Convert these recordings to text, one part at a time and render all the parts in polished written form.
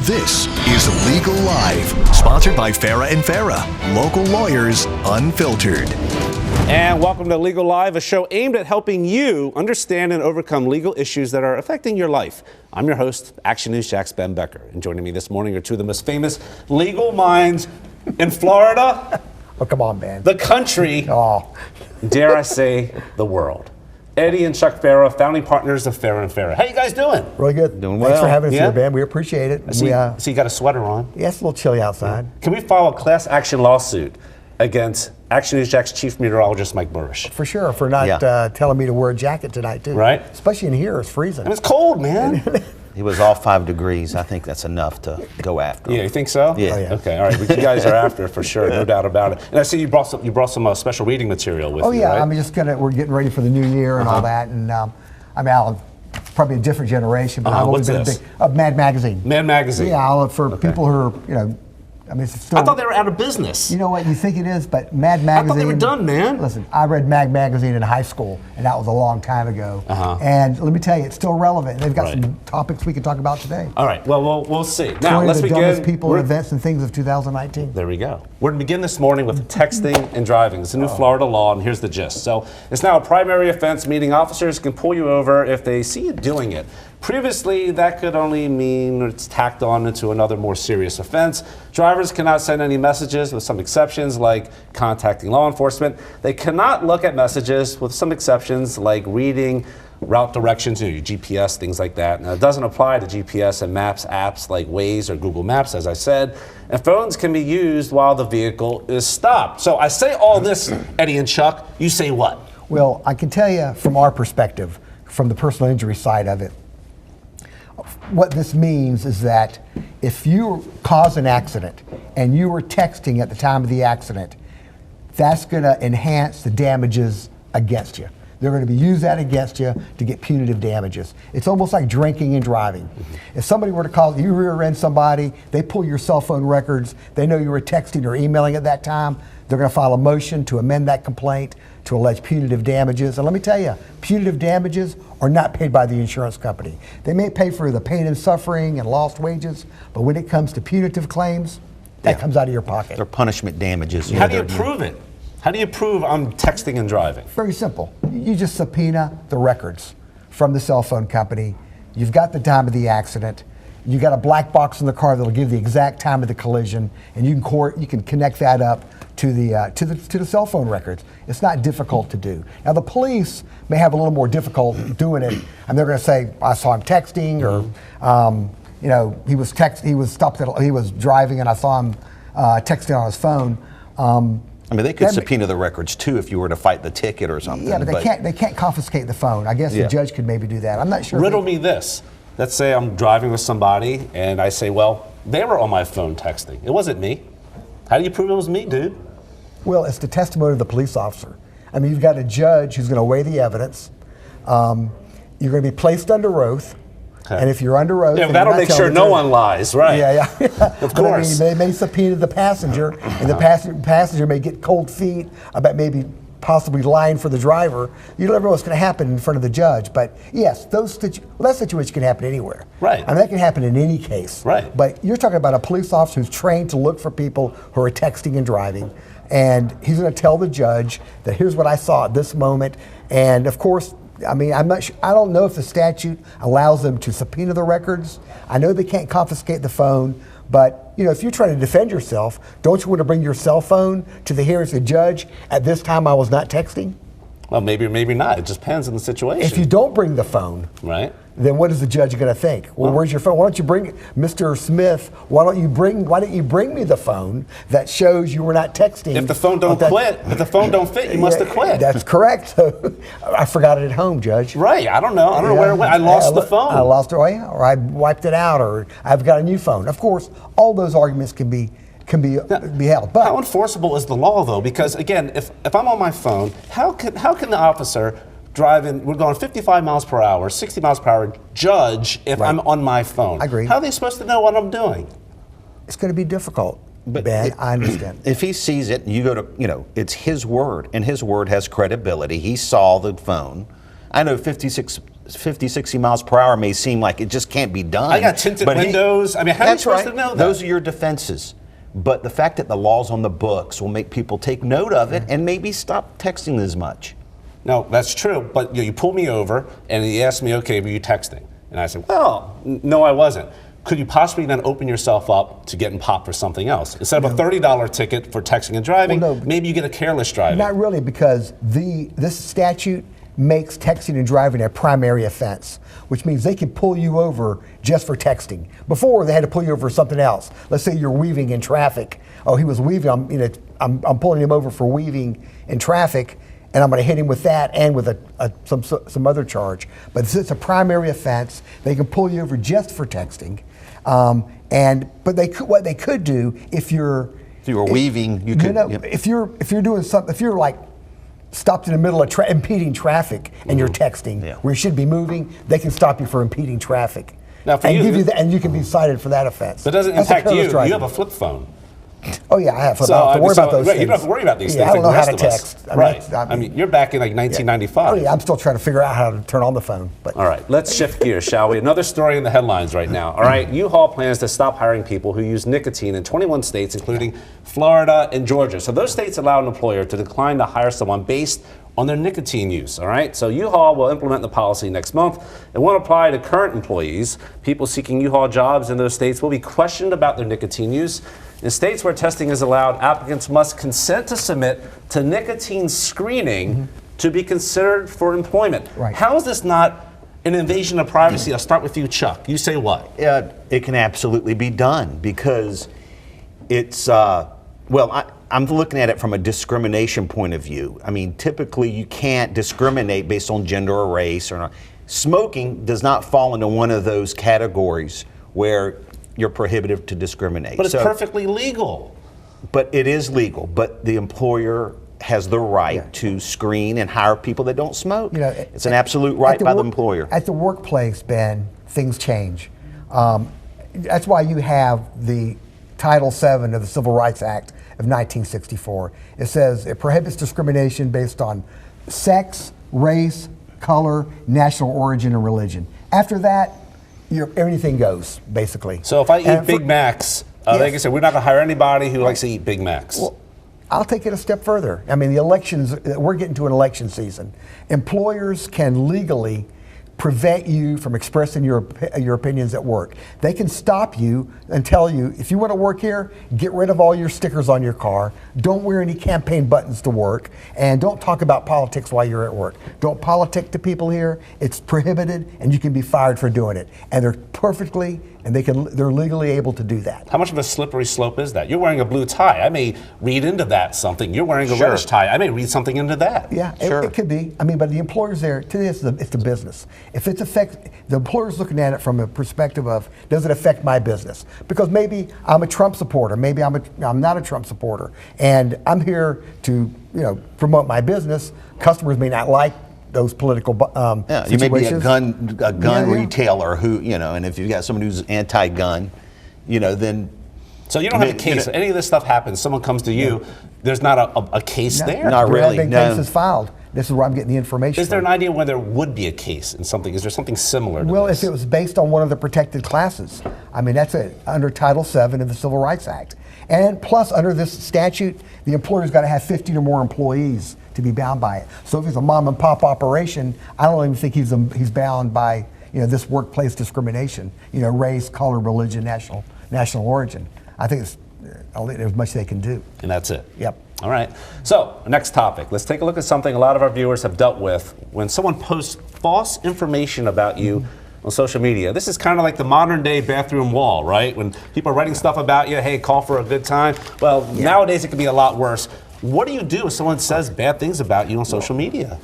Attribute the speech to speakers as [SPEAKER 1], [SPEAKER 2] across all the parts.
[SPEAKER 1] This is Legal Live, sponsored by Farah Farah, local lawyers unfiltered.
[SPEAKER 2] And welcome to Legal Live, a show aimed at helping you understand and overcome legal issues that are affecting your life. I'm your host, Action News Jack's Ben Becker. And joining me this morning are two of the most famous legal minds in Florida.
[SPEAKER 3] Oh, come on, man.
[SPEAKER 2] The country.
[SPEAKER 3] Oh.
[SPEAKER 2] Dare I say, the world. Eddie and Chuck Farah, founding partners of Farah Farah. How you guys doing?
[SPEAKER 3] Really good.
[SPEAKER 2] Doing well.
[SPEAKER 3] Thanks for having us
[SPEAKER 2] Yeah?
[SPEAKER 3] here, Ben. We appreciate it.
[SPEAKER 2] So you got a sweater on.
[SPEAKER 3] Yeah, it's a little chilly outside.
[SPEAKER 2] Can we file a class action lawsuit against Action News Jack's chief meteorologist, Mike Burrish?
[SPEAKER 3] For sure, for not telling me to wear a jacket tonight, too.
[SPEAKER 2] Right.
[SPEAKER 3] Especially in here, it's freezing.
[SPEAKER 2] And it's cold, man.
[SPEAKER 4] It was all 5 degrees. I think that's enough to go after.
[SPEAKER 2] Yeah, you think so?
[SPEAKER 4] Yeah.
[SPEAKER 3] Oh, yeah.
[SPEAKER 2] Okay, all right. But you guys are after it for sure, no doubt about it. And I see you brought some special reading material with you,
[SPEAKER 3] Oh, yeah.
[SPEAKER 2] right?
[SPEAKER 3] I'm just we're getting ready for the new year and all that. And Alan, probably a different generation, but I've always
[SPEAKER 2] What's
[SPEAKER 3] been
[SPEAKER 2] this?
[SPEAKER 3] a big Mad Magazine.
[SPEAKER 2] Mad Magazine.
[SPEAKER 3] Yeah, for people who are, it's still.
[SPEAKER 2] I thought they were out of business.
[SPEAKER 3] You know what, you think it is, but Mad Magazine.
[SPEAKER 2] I thought they were done, man.
[SPEAKER 3] Listen, I read Mad Magazine in high school, and that was a long time ago. And let me tell you, it's still relevant. They've got some topics we can talk about today.
[SPEAKER 2] All right, well, we'll see. Now,
[SPEAKER 3] 20
[SPEAKER 2] let's
[SPEAKER 3] of the
[SPEAKER 2] begin.
[SPEAKER 3] dumbest people, events, and things of 2019.
[SPEAKER 2] There we go. We're going to begin this morning with texting and driving. It's a new Florida law, and here's the gist. So it's now a primary offense, meaning officers can pull you over if they see you doing it. Previously, that could only mean it's tacked on into another more serious offense. Drivers cannot send any messages, with some exceptions like contacting law enforcement. They cannot look at messages, with some exceptions like reading route directions, your GPS, things like that. Now, it doesn't apply to GPS and maps apps like Waze or Google Maps, as I said. And phones can be used while the vehicle is stopped. So I say all this, Eddie and Chuck. You say what?
[SPEAKER 3] Well, I can tell you from our perspective, from the personal injury side of it, what this means is that if you cause an accident and you were texting at the time of the accident, that's going to enhance the damages against you. They're going to use that against you to get punitive damages. It's almost like drinking and driving. If somebody were to call you, rear-end somebody, they pull your cell phone records, they know you were texting or emailing at that time, they're going to file a motion to amend that complaint to allege punitive damages. And let me tell you, punitive damages are not paid by the insurance company. They may pay for the pain and suffering and lost wages, but when it comes to punitive claims, that comes out of your pocket.
[SPEAKER 4] They're punishment damages.
[SPEAKER 2] How do you prove it? How do you prove I'm texting and driving?
[SPEAKER 3] Very simple. You just subpoena the records from the cell phone company. You've got the time of the accident. You got a black box in the car that'll give the exact time of the collision, and you can connect that up to the cell phone records. It's not difficult to do. Now the police may have a little more difficult doing it, and they're going to say, "I saw him texting," or he was driving, and I saw him texting on his phone.
[SPEAKER 4] I mean, they could subpoena the records too if you were to fight the ticket or something.
[SPEAKER 3] Yeah, but they can't confiscate the phone. I guess the judge could maybe do that. I'm not sure.
[SPEAKER 2] Riddle me this. Let's say I'm driving with somebody and I say, well, they were on my phone texting. It wasn't me. How do you prove it was me, dude?
[SPEAKER 3] Well, it's the testimony of the police officer. I mean, you've got a judge who's going to weigh the evidence. You're going to be placed under oath. Okay. And if you're under oath,
[SPEAKER 2] that'll make sure no one lies, right?
[SPEAKER 3] Yeah.
[SPEAKER 2] Of course.
[SPEAKER 3] They may subpoena the passenger, and the passenger may get cold feet about maybe possibly lying for the driver. You don't ever know what's going to happen in front of the judge. But yes, that situation can happen anywhere.
[SPEAKER 2] Right.
[SPEAKER 3] I mean, that can happen in any case.
[SPEAKER 2] Right.
[SPEAKER 3] But you're talking about a police officer who's trained to look for people who are texting and driving. And he's going to tell the judge that here's what I saw at this moment. And of course, I mean, I'm not sure, I don't know if the statute allows them to subpoena the records. I know they can't confiscate the phone, but if you're trying to defend yourself, don't you want to bring your cell phone to the hearing as a judge? At this time, I was not texting.
[SPEAKER 2] Well, maybe or maybe not. It just depends on the situation.
[SPEAKER 3] If you don't bring the phone,
[SPEAKER 2] right,
[SPEAKER 3] then what is the judge going to think? Well, where's your phone? Why don't you bring Mr. Smith? Why don't you bring me the phone that shows you were not texting?
[SPEAKER 2] If the phone don't fit, you must have quit.
[SPEAKER 3] That's correct. So, I forgot it at home, Judge.
[SPEAKER 2] Right. I don't know where it went. I lost the phone.
[SPEAKER 3] I lost it. Or I wiped it out, or I've got a new phone. Of course, all those arguments can be held. But
[SPEAKER 2] how enforceable is the law, though? Because again, if I'm on my phone, how can the officer driving, we're going 55 miles per hour, 60 miles per hour, judge if I'm on my phone?
[SPEAKER 3] I agree.
[SPEAKER 2] How are they supposed to know what I'm doing?
[SPEAKER 3] It's going to be difficult. But Ben, I understand.
[SPEAKER 4] If he sees it, and you go to, it's his word, and his word has credibility. He saw the phone. I know 56 50, 60 miles per hour may seem like it just can't be done.
[SPEAKER 2] I got tinted windows. I mean, how are you supposed to know that?
[SPEAKER 4] Those are your defenses. But the fact that the law's on the books will make people take note of it and maybe stop texting as much.
[SPEAKER 2] No, that's true. But you pulled me over and he asked me, okay, were you texting? And I said, well, no, I wasn't. Could you possibly then open yourself up to getting popped for something else? Instead of a $30 ticket for texting and driving, maybe you get a careless driving.
[SPEAKER 3] Not really, because this statute makes texting and driving a primary offense, which means they can pull you over just for texting. Before, they had to pull you over for something else. Let's say you're weaving in traffic. Oh, he was weaving. I'm pulling him over for weaving in traffic, and I'm going to hit him with that and with some other charge. But since it's a primary offense, they can pull you over just for texting. But what they could do if you were weaving, you could. If you're doing something, if you're like stopped in the middle of impeding traffic and you're texting where you should be moving, they can stop you for impeding traffic.
[SPEAKER 2] Now for
[SPEAKER 3] and you can be cited for that offense.
[SPEAKER 2] But it doesn't impact you. You have a flip phone.
[SPEAKER 3] Oh yeah, I have. So, I don't have to worry about those things.
[SPEAKER 2] You don't have to worry about these things.
[SPEAKER 3] I don't know how to
[SPEAKER 2] text.
[SPEAKER 3] Right.
[SPEAKER 2] I mean, you're back in like 1995.
[SPEAKER 3] Oh yeah, I'm still trying to figure out how to turn on the phone. But.
[SPEAKER 2] All right, let's shift gears, shall we? Another story in the headlines right now. All right, U-Haul plans to stop hiring people who use nicotine in 21 states, including Florida and Georgia. So those states allow an employer to decline to hire someone based on their nicotine use, all right? So U-Haul will implement the policy next month. It won't apply to current employees. People seeking U-Haul jobs in those states will be questioned about their nicotine use. In states where testing is allowed, applicants must consent to submit to nicotine screening to be considered for employment.
[SPEAKER 3] Right.
[SPEAKER 2] How is this not an invasion of privacy? I'll start with you, Chuck. You say what?
[SPEAKER 4] It can absolutely be done because it's, I'm looking at it from a discrimination point of view. I mean, typically you can't discriminate based on gender or race or not. Smoking does not fall into one of those categories where you're prohibited to discriminate.
[SPEAKER 2] But it's perfectly legal.
[SPEAKER 4] But it is legal. But the employer has the right to screen and hire people that don't smoke. It's an absolute right by the employer.
[SPEAKER 3] At the workplace, Ben, things change. That's why you have the Title VII of the Civil Rights Act of 1964. It says it prohibits discrimination based on sex, race, color, national origin, and religion. After that, everything goes, basically.
[SPEAKER 2] So if I eat Big Macs, like I said, we're not going to hire anybody who likes to eat Big Macs.
[SPEAKER 3] Well, I'll take it a step further. I mean, the elections, we're getting to an election season. Employers can legally prevent you from expressing your opinions at work. They can stop you and tell you, if you want to work here, get rid of all your stickers on your car, don't wear any campaign buttons to work, and don't talk about politics while you're at work. Don't politic to people here. It's prohibited, and you can be fired for doing it. And they're legally able to do that.
[SPEAKER 2] How much of a slippery slope is that? You're wearing a blue tie. I may read into that something. You're wearing a reddish tie. I may read something into that.
[SPEAKER 3] Yeah, it could be. I mean, but the employer's there. Today, it's the business. If the employer's looking at it from a perspective of, does it affect my business? Because maybe I'm a Trump supporter. Maybe I'm not a Trump supporter, and I'm here to promote my business. Customers may not like those political situations.
[SPEAKER 4] You may be a gun retailer who, and if you've got someone who's anti-gun, then.
[SPEAKER 2] So you don't have a case. Any of this stuff happens, someone comes to you, there's not a case there?
[SPEAKER 4] Not really,
[SPEAKER 3] no. Case is filed. This is where I'm getting the information.
[SPEAKER 2] Is there an idea where there would be a case in something? Is there something similar to
[SPEAKER 3] Well,
[SPEAKER 2] this?
[SPEAKER 3] if it was based on one of the protected classes. I mean, that's under Title VII of the Civil Rights Act. And plus, under this statute, the employer's got to have 50 or more employees to be bound by it. So if it's a mom and pop operation, I don't even think he's bound by this workplace discrimination, race, color, religion, national origin. I think there's much they can do.
[SPEAKER 2] And that's it.
[SPEAKER 3] Yep.
[SPEAKER 2] All right. So next topic. Let's take a look at something a lot of our viewers have dealt with when someone posts false information about you on social media. This is kind of like the modern day bathroom wall, right? When people are writing stuff about you, hey, call for a good time. Well, nowadays it can be a lot worse. What do you do if someone says bad things about you on social media?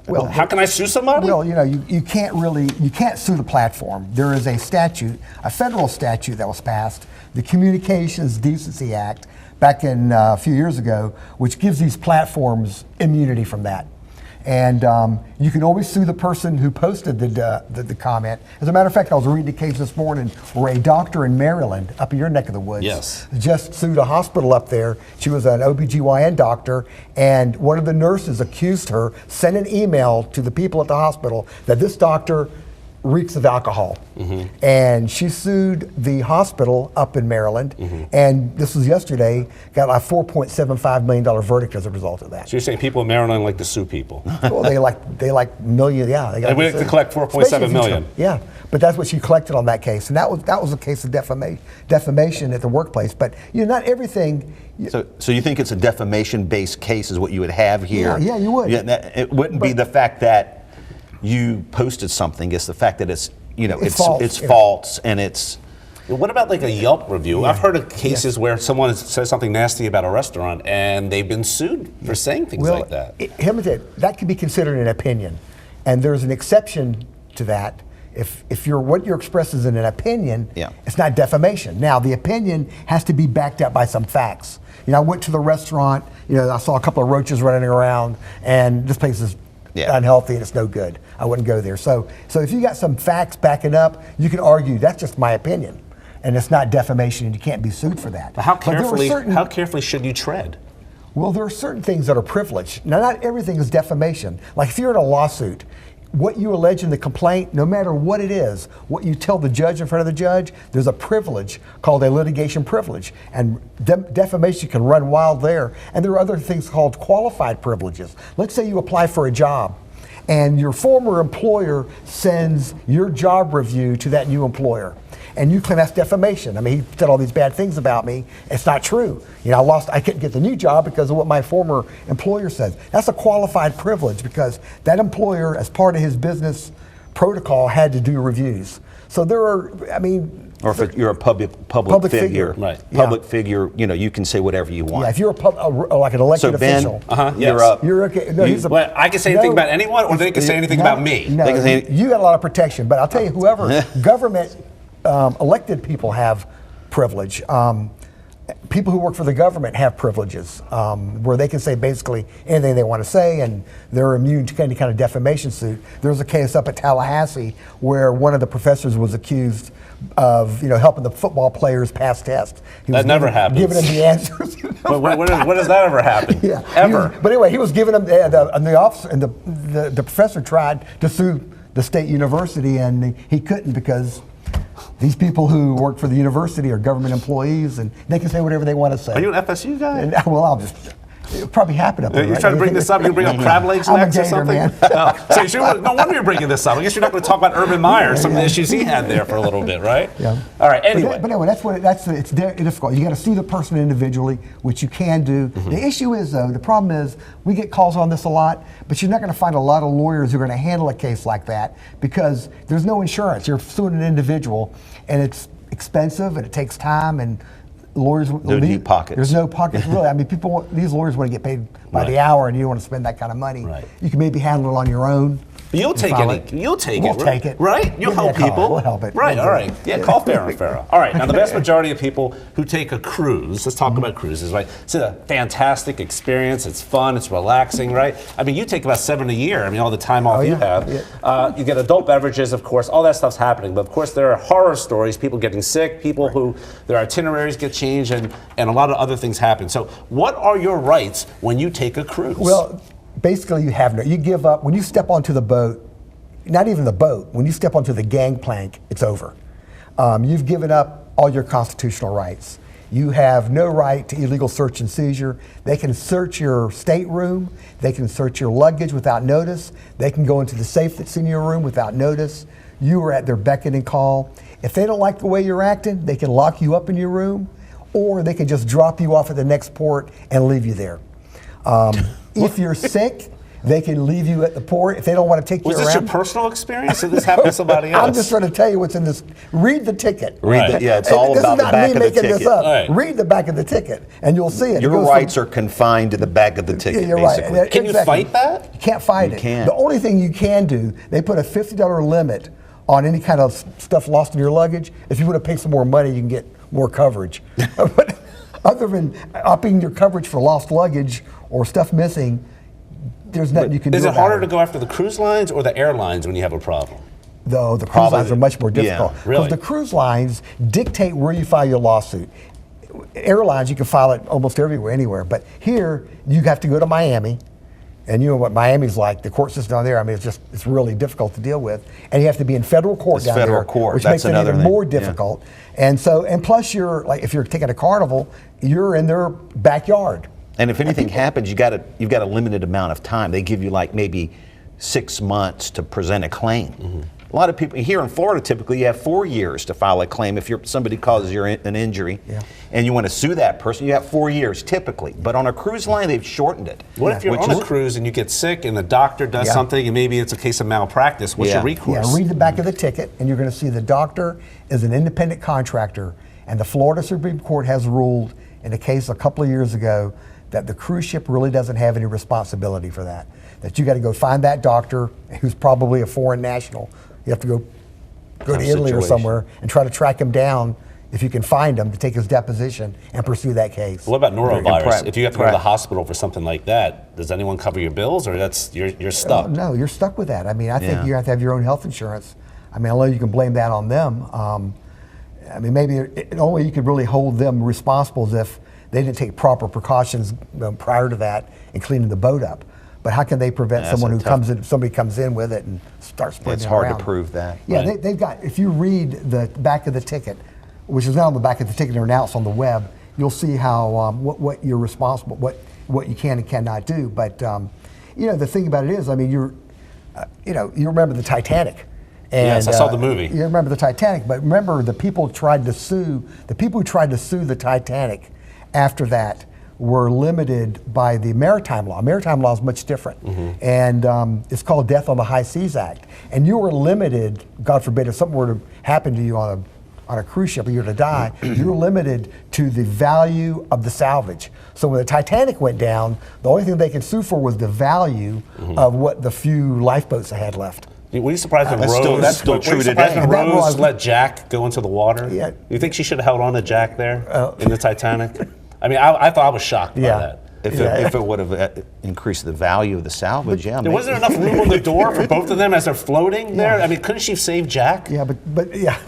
[SPEAKER 2] Well, how can I sue somebody?
[SPEAKER 3] Well, you can't sue the platform. There is a statute, a federal statute that was passed, the Communications Decency Act, back in a few years ago, which gives these platforms immunity from that. And you can always sue the person who posted the comment. As a matter of fact, I was reading a case this morning where a doctor in Maryland, up in your neck of the woods, just sued a hospital up there. She was an OBGYN doctor, and one of the nurses accused her, sent an email to the people at the hospital that this doctor reeks of alcohol. And she sued the hospital up in Maryland, and this was yesterday, got a $4.75 million verdict as a result of that.
[SPEAKER 2] So you're saying people in Maryland like to sue people?
[SPEAKER 3] Well, they like millions, yeah.
[SPEAKER 2] They like to collect $4.7 million.
[SPEAKER 3] Yeah, but that's what she collected on that case, and that was a case of defamation at the workplace. But not everything.
[SPEAKER 4] So you think it's a defamation-based case is what you would have here?
[SPEAKER 3] Yeah, you would.
[SPEAKER 4] Yeah, it wouldn't be the fact that you posted something, it's the fact that it's false and it's.
[SPEAKER 2] What about like a Yelp review? I've heard of cases where someone says something nasty about a restaurant and they've been sued for saying things like that.
[SPEAKER 3] That could be considered an opinion, and there's an exception to that. If what you're expressing is an opinion, it's not defamation. Now the opinion has to be backed up by some facts. I went to the restaurant. I saw a couple of roaches running around, and this place is unhealthy and it's no good. I wouldn't go there. So if you got some facts backing up, you can argue that's just my opinion, and it's not defamation, and you can't be sued for that.
[SPEAKER 2] But how carefully should you tread?
[SPEAKER 3] Well, there are certain things that are privileged. Now, not everything is defamation. Like if you're in a lawsuit, what you allege in the complaint, no matter what it is, what you tell the judge in front of the judge, there's a privilege called a litigation privilege. And defamation can run wild there. And there are other things called qualified privileges. Let's say you apply for a job, and your former employer sends your job review to that new employer, and you claim that's defamation. I mean, he said all these bad things about me. It's not true. I couldn't get the new job because of what my former employer said. That's a qualified privilege because that employer, as part of his business protocol, had to do reviews. So there are,
[SPEAKER 4] or if you're a public figure,
[SPEAKER 2] right?
[SPEAKER 4] Public figure, you can say whatever you want.
[SPEAKER 3] Yeah, if you're like an elected official,
[SPEAKER 4] you're up.
[SPEAKER 3] You're okay. No,
[SPEAKER 2] I can say anything about anyone, or they can say anything about me.
[SPEAKER 3] No, you got a lot of protection. But I'll tell you, whoever government elected people have privilege. People who work for the government have privileges where they can say basically anything they want to say, and they're immune to any kind of defamation suit. There was a case up at Tallahassee where one of the professors was accused of helping the football players pass tests.
[SPEAKER 2] That never happens.
[SPEAKER 3] Giving them the answers.
[SPEAKER 2] When does that ever happen?
[SPEAKER 3] Yeah,
[SPEAKER 2] ever.
[SPEAKER 3] But anyway, he was giving them the officer, and the professor tried to sue the state university, and he couldn't because these people who work for the university are government employees, and they can say whatever they want to say.
[SPEAKER 2] Are you an FSU guy?
[SPEAKER 3] And, well, it'll probably happen up there.
[SPEAKER 2] You're trying to bring this up? You bring up crab legs next or something?
[SPEAKER 3] Man.
[SPEAKER 2] No wonder you're bringing this up. I guess you're not going to talk about Urban Meyer, some of the issues he had there for a little bit, right?
[SPEAKER 3] Yeah.
[SPEAKER 2] All right. Anyway.
[SPEAKER 3] But anyway, it's difficult. You got to sue the person individually, which you can do. The issue is, though, the problem is we get calls on this a lot, but you're not going to find a lot of lawyers who are going to handle a case like that because there's no insurance. You're suing an individual, and it's expensive and it takes time, and lawyers
[SPEAKER 4] deep pockets.
[SPEAKER 3] There's no pockets really. I mean, these lawyers want to get paid by the hour, and you don't want to spend that kind of money.
[SPEAKER 2] Right.
[SPEAKER 3] You can maybe handle it on your own.
[SPEAKER 2] You'll take it. We'll take it. Right? You'll help people.
[SPEAKER 3] We'll help it.
[SPEAKER 2] Right. All right. Yeah. Call Farah Farah. All right. Now, the vast majority of people who take a cruise, let's talk about cruises, right? It's a fantastic experience. It's fun. It's relaxing, right? I mean, you take about 7 a year. I mean, all the time off you have. Yeah. You get adult beverages, of course. All that stuff's happening. But of course, there are horror stories. People getting sick. People who their itineraries get changed, and a lot of other things happen. So, what are your rights when you take a cruise?
[SPEAKER 3] Well, basically, you give up when you step onto the boat. Not even the boat. When you step onto the gangplank, it's over. You've given up all your constitutional rights. You have no right to illegal search and seizure. They can search your stateroom. They can search your luggage without notice. They can go into the safe that's in your room without notice. You are at their beck and call. If they don't like the way you're acting, they can lock you up in your room, or they can just drop you off at the next port and leave you there. If you're sick, they can leave you at the port if they don't want to take you around.
[SPEAKER 2] Was this your personal experience, or this happened to somebody else?
[SPEAKER 3] I'm just trying to tell you what's in this. Read the ticket.
[SPEAKER 4] It's all about the back of the ticket.
[SPEAKER 3] This is not me making this up. Right. Read the back of the ticket, and you'll see it.
[SPEAKER 4] Your rights are confined to the back of the ticket,
[SPEAKER 3] you're
[SPEAKER 4] basically.
[SPEAKER 3] Right.
[SPEAKER 2] Can you fight that?
[SPEAKER 3] You can't fight it.
[SPEAKER 4] Can't.
[SPEAKER 3] The only thing you can do, they put a $50 limit on any kind of stuff lost in your luggage. If you want to pay some more money, you can get more coverage. But other than upping your coverage for lost luggage or stuff missing, there's nothing you can do
[SPEAKER 2] Is it
[SPEAKER 3] about
[SPEAKER 2] harder to go after the cruise lines or the airlines when you have a problem?
[SPEAKER 3] Though the cruise lines are much more difficult.
[SPEAKER 4] Yeah,
[SPEAKER 2] really?
[SPEAKER 3] Because the cruise lines dictate where you file your lawsuit. Airlines, you can file it almost everywhere, anywhere. But here, you have to go to Miami. And you know what Miami's like, the court system down there, I mean, it's really difficult to deal with. And you have to be in federal court
[SPEAKER 4] It's
[SPEAKER 3] down
[SPEAKER 4] federal
[SPEAKER 3] there,
[SPEAKER 4] court.
[SPEAKER 3] which
[SPEAKER 4] That's
[SPEAKER 3] makes it
[SPEAKER 4] another
[SPEAKER 3] even
[SPEAKER 4] thing.
[SPEAKER 3] more difficult. And plus if you're taking a carnival, you're in their backyard.
[SPEAKER 4] And if anything happens, you've got a limited amount of time. They give you like maybe 6 months to present a claim.
[SPEAKER 2] Mm-hmm.
[SPEAKER 4] A lot of people here in Florida, typically you have 4 years to file a claim if somebody causes you an injury, and you want to sue that person. You have 4 years typically, but on a cruise line they've shortened it.
[SPEAKER 2] What if you're on a cruise and you get sick and the doctor does something and maybe it's a case of malpractice? What's your recourse?
[SPEAKER 3] Yeah, read the back of the ticket, and you're going to see the doctor is an independent contractor, and the Florida Supreme Court has ruled in a case a couple of years ago that the cruise ship really doesn't have any responsibility for that. That you got to go find that doctor who's probably a foreign national. You have to go to Italy or somewhere and try to track him down if you can find him to take his deposition and pursue that case.
[SPEAKER 2] What about norovirus? If you have to go to the hospital for something like that, does anyone cover your bills, or you're stuck?
[SPEAKER 3] No, you're stuck with that. I mean, I think you have to have your own health insurance. I mean, although you can blame that on them. I mean, maybe the only way you could really hold them responsible is if they didn't take proper precautions prior to that in cleaning the boat up. But how can they prevent someone who somebody comes in with it and starts spreading it around?
[SPEAKER 4] It's hard to prove that.
[SPEAKER 3] Yeah, they've got, if you read the back of the ticket, which is not on the back of the ticket or announced on the web, you'll see how, what you're responsible, what you can and cannot do. But, you know, the thing about it is, I mean, you remember the Titanic. And,
[SPEAKER 2] yes, I saw the movie.
[SPEAKER 3] You remember the Titanic, but remember the people who tried to sue the Titanic after that were limited by the maritime law. Maritime law is much different. And it's called Death on the High Seas Act. And you were limited, God forbid, if something were to happen to you on a cruise ship or you were to die, you were limited to the value of the salvage. So when the Titanic went down, the only thing they could sue for was the value of what the few lifeboats they had left.
[SPEAKER 2] Were you surprised when
[SPEAKER 4] that's still true today.
[SPEAKER 2] Rose let Jack go into the water?
[SPEAKER 3] Yeah.
[SPEAKER 2] You think she should have held on to Jack there in the Titanic? I mean, I thought I was shocked by that.
[SPEAKER 4] If it would have increased the value of the salvage,
[SPEAKER 2] There wasn't enough room on the door for both of them as they're floating there. I mean, couldn't she save Jack?
[SPEAKER 3] Yeah, but yeah.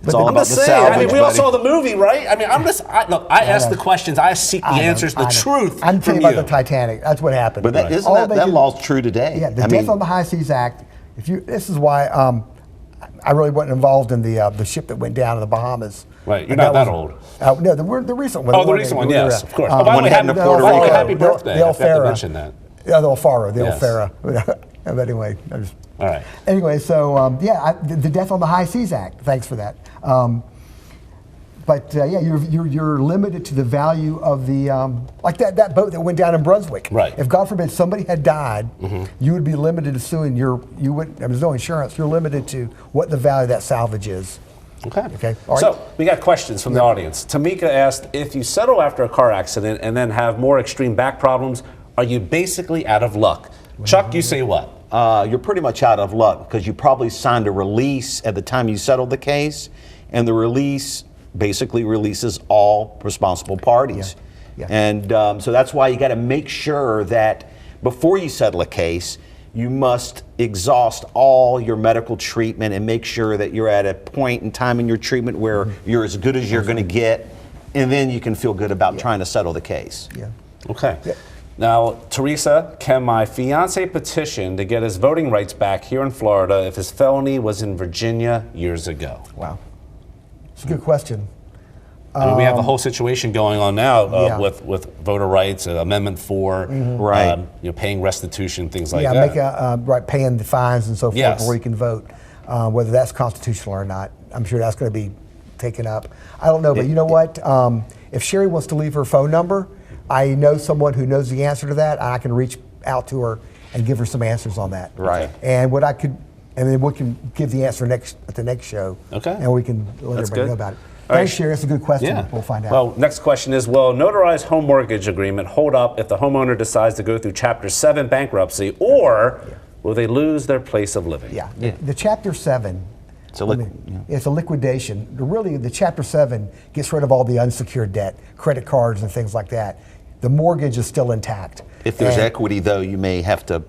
[SPEAKER 4] It's all
[SPEAKER 2] I'm
[SPEAKER 4] about
[SPEAKER 2] just
[SPEAKER 4] the
[SPEAKER 2] saying.
[SPEAKER 4] salvage,
[SPEAKER 2] I mean, we all
[SPEAKER 4] buddy.
[SPEAKER 2] saw the movie, right? I mean, I ask the questions, I seek the answers, the truth.
[SPEAKER 3] I'm telling
[SPEAKER 2] from
[SPEAKER 3] you about
[SPEAKER 2] you.
[SPEAKER 3] the Titanic. That's what happened.
[SPEAKER 4] But that law's true today.
[SPEAKER 3] Yeah, the Death on the High Seas Act. This is why I really wasn't involved in the ship that went down in the Bahamas.
[SPEAKER 2] Right, you're not that old.
[SPEAKER 3] No, the recent one.
[SPEAKER 2] Oh, the recent one, yes, of course.
[SPEAKER 4] the one that happened in Puerto Rico.
[SPEAKER 2] Happy birthday.
[SPEAKER 3] The
[SPEAKER 2] I forgot to mention that.
[SPEAKER 3] Yeah, the old Farah, the
[SPEAKER 2] Yes.
[SPEAKER 3] old Farah. But anyway,
[SPEAKER 2] All right.
[SPEAKER 3] Anyway, so the Death on the High Seas Act. Thanks for that. But you're limited to the value of the like that boat that went down in Brunswick.
[SPEAKER 2] Right.
[SPEAKER 3] If God forbid somebody had died, you would be limited to suing. There's no insurance. You're limited to what the value of that salvage is.
[SPEAKER 2] Okay.
[SPEAKER 3] All right.
[SPEAKER 2] So we got questions from the audience. Tamika asked, if you settle after a car accident and then have more extreme back problems, are you basically out of luck? Chuck, you say what?
[SPEAKER 4] You're pretty much out of luck because you probably signed a release at the time you settled the case, and the release basically releases all responsible parties.
[SPEAKER 3] Yeah.
[SPEAKER 4] And so that's why you got to make sure that before you settle a case, you must exhaust all your medical treatment and make sure that you're at a point in time in your treatment where you're as good as you're going to get, and then you can feel good about trying to settle the case.
[SPEAKER 3] Yeah.
[SPEAKER 2] Okay. Yeah. Now, Teresa, can my fiance petition to get his voting rights back here in Florida if his felony was in Virginia years ago?
[SPEAKER 3] Wow. It's a good question.
[SPEAKER 2] I mean, we have the whole situation going on now with voter rights, Amendment 4,
[SPEAKER 4] right?
[SPEAKER 2] Paying restitution, things like that.
[SPEAKER 3] Paying the fines and so forth
[SPEAKER 2] Yes.
[SPEAKER 3] before you can vote, whether that's constitutional or not. I'm sure that's going to be taken up. I don't know, but you know what? If Sherry wants to leave her phone number, I know someone who knows the answer to that. I can reach out to her and give her some answers on that.
[SPEAKER 4] Right.
[SPEAKER 3] And then we can give the answer at the next show.
[SPEAKER 2] Okay.
[SPEAKER 3] And we can let
[SPEAKER 2] That's
[SPEAKER 3] everybody
[SPEAKER 2] good.
[SPEAKER 3] know about it.
[SPEAKER 2] All
[SPEAKER 3] Thanks,
[SPEAKER 2] right.
[SPEAKER 3] Sherry. That's a good question.
[SPEAKER 2] Yeah.
[SPEAKER 3] We'll find out.
[SPEAKER 2] Well, next question is, will a notarized home mortgage agreement hold up if the homeowner decides to go through Chapter 7 bankruptcy, or will they lose their place of living?
[SPEAKER 3] Yeah. The Chapter 7,
[SPEAKER 4] It's a
[SPEAKER 3] liquidation. Really, the Chapter 7 gets rid of all the unsecured debt, credit cards and things like that. The mortgage is still intact.
[SPEAKER 4] If there's equity, though, you may have to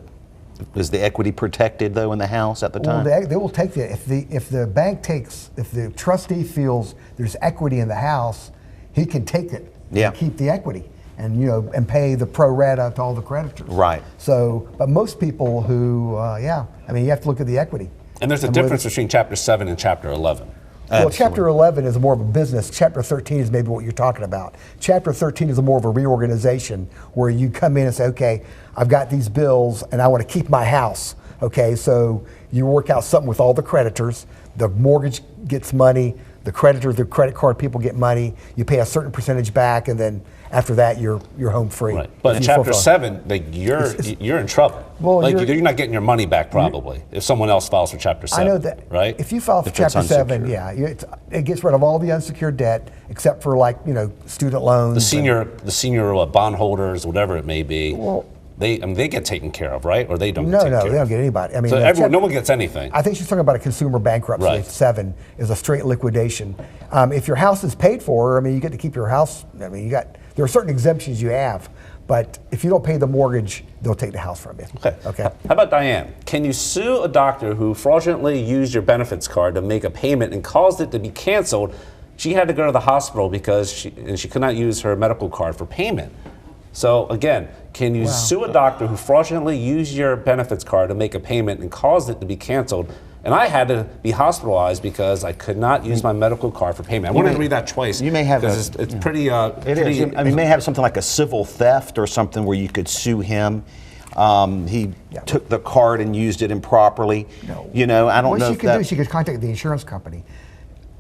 [SPEAKER 4] is the equity protected though in the house at the time?
[SPEAKER 3] Well, they will take if the trustee feels there's equity in the house, he can take it and keep the equity and pay the pro rata to all the creditors.
[SPEAKER 4] Right.
[SPEAKER 3] So, but most people who, you have to look at the equity.
[SPEAKER 2] And there's a difference between Chapter 7 and Chapter 11.
[SPEAKER 3] Well, Chapter 11 is more of a business. Chapter 13 is maybe what you're talking about. Chapter 13 is more of a reorganization where you come in and say, okay, I've got these bills and I want to keep my house. Okay, so you work out something with all the creditors. The mortgage gets money. The creditor, the credit card people get money. You pay a certain percentage back, and then after that, you're home free.
[SPEAKER 2] Right. But in Chapter 7, you're in trouble.
[SPEAKER 3] Well,
[SPEAKER 2] you're not getting your money back probably if someone else files for Chapter 7.
[SPEAKER 3] I know that.
[SPEAKER 2] Right.
[SPEAKER 3] If you file for Chapter 7, it gets rid of all the unsecured debt except for student loans.
[SPEAKER 2] The senior bondholders, whatever it may be. Well, they get taken care of, right? Or they don't.
[SPEAKER 3] No, they don't get anybody.
[SPEAKER 2] So no one gets anything.
[SPEAKER 3] I think she's talking about a consumer bankruptcy.
[SPEAKER 2] Right.
[SPEAKER 3] 7 is a straight liquidation. If your house is paid for, you get to keep your house. There are certain exemptions you have, but if you don't pay the mortgage, they'll take the house from you.
[SPEAKER 2] Okay. How about Diane? Can you sue a doctor who fraudulently used your benefits card to make a payment and caused it to be canceled? She had to go to the hospital because she could not use her medical card for payment. So again, can you sue a doctor who fraudulently used your benefits card to make a payment and caused it to be canceled? And I had to be hospitalized because I could not use my medical card for payment. I wanted to read that twice.
[SPEAKER 4] You may have
[SPEAKER 2] it's pretty.
[SPEAKER 4] It is. You may have something like a civil theft or something where you could sue him. He took the card and used it improperly. No. I don't know.
[SPEAKER 3] What she could do, she could contact the insurance company.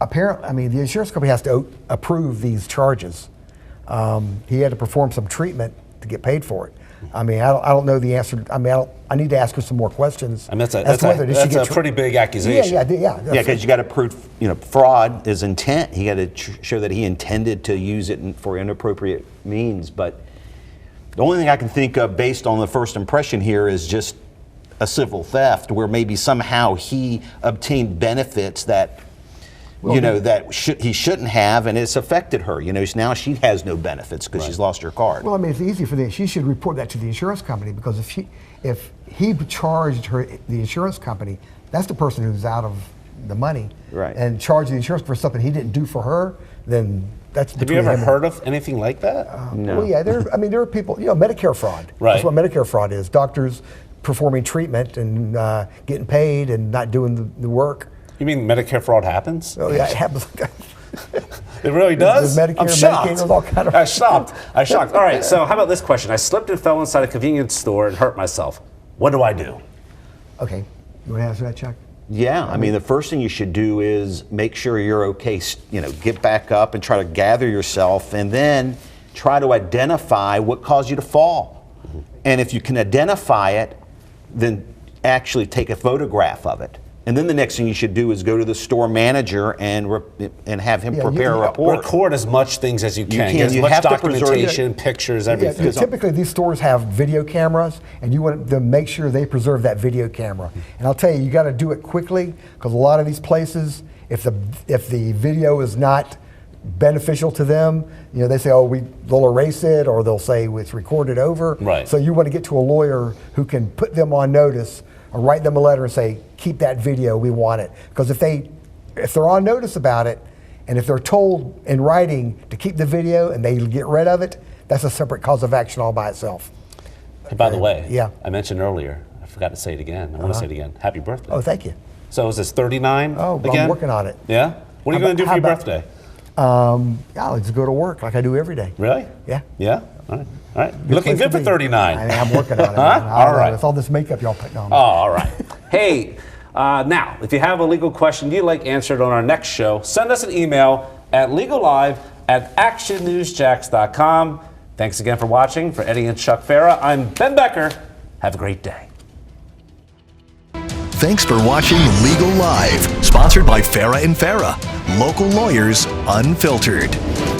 [SPEAKER 3] Apparently, the insurance company has to approve these charges. He had to perform some treatment to get paid for it. I don't know the answer. I need to ask her some more questions.
[SPEAKER 2] That's a pretty big accusation.
[SPEAKER 3] Yeah.
[SPEAKER 4] Because you got to prove, fraud is intent. He got to show that he intended to use it for inappropriate means. But the only thing I can think of based on the first impression here is just a civil theft, where maybe somehow he obtained benefits that he shouldn't have, and it's affected her. Now she has no benefits because she's lost her card.
[SPEAKER 3] Well, it's easy for she should report that to the insurance company, because if he charged the insurance company, that's the person who's out of the money,
[SPEAKER 4] right?
[SPEAKER 3] And charged the insurance for something he didn't do for her, then that's.
[SPEAKER 2] Have you ever heard of anything like that?
[SPEAKER 4] No.
[SPEAKER 3] Well, yeah, there are people. Medicare fraud.
[SPEAKER 2] Right.
[SPEAKER 3] That's what Medicare fraud is. Doctors performing treatment and getting paid and not doing the work.
[SPEAKER 2] You mean Medicare fraud happens?
[SPEAKER 3] Oh yeah, it happens.
[SPEAKER 2] It really does?
[SPEAKER 3] Medicare,
[SPEAKER 2] I'm shocked.
[SPEAKER 3] Medicaid, there's all kind of.
[SPEAKER 2] I'm shocked. All right, so how about this question? I slipped and fell inside a convenience store and hurt myself. What do I do?
[SPEAKER 3] Okay, you want to answer that, Chuck?
[SPEAKER 4] Yeah, the first thing you should do is make sure you're okay. Get back up and try to gather yourself, and then try to identify what caused you to fall. Mm-hmm. And if you can identify it, then actually take a photograph of it. And then the next thing you should do is go to the store manager and have him prepare a report.
[SPEAKER 2] Record as much things as you can. Get as much documentation, pictures, everything.
[SPEAKER 3] Yeah, typically, these stores have video cameras, and you want to make sure they preserve that video camera. And I'll tell you got to do it quickly, because a lot of these places, if the video is not beneficial to them, they say, they'll erase it, or they'll say it's recorded over.
[SPEAKER 2] Right.
[SPEAKER 3] So you want to get to a lawyer who can put them on notice, or write them a letter and say, keep that video, we want it. Because if they're on notice about it, and if they're told in writing to keep the video and they get rid of it, that's a separate cause of action all by itself.
[SPEAKER 2] Hey, by the way, I mentioned earlier, I forgot to say it again. I want to say it again. Happy birthday.
[SPEAKER 3] Oh, thank you.
[SPEAKER 2] So is this 39 again?
[SPEAKER 3] I'm working on it.
[SPEAKER 2] Yeah? What are you going to do for your birthday?
[SPEAKER 3] Let's go to work like I do every day.
[SPEAKER 2] Really?
[SPEAKER 3] Yeah.
[SPEAKER 2] Yeah? All right. You're looking good for 39.
[SPEAKER 3] I'm working on it.
[SPEAKER 2] All right.
[SPEAKER 3] With all this makeup y'all putting on.
[SPEAKER 2] Oh, all right. Hey, now, if you have a legal question you'd like answered on our next show, send us an email at legalive@actionnewsjacks.com. Thanks again for watching. For Eddie and Chuck Farah, I'm Ben Becker. Have a great day.
[SPEAKER 1] Thanks for watching Legal Live, sponsored by Farah Farah, local lawyers unfiltered.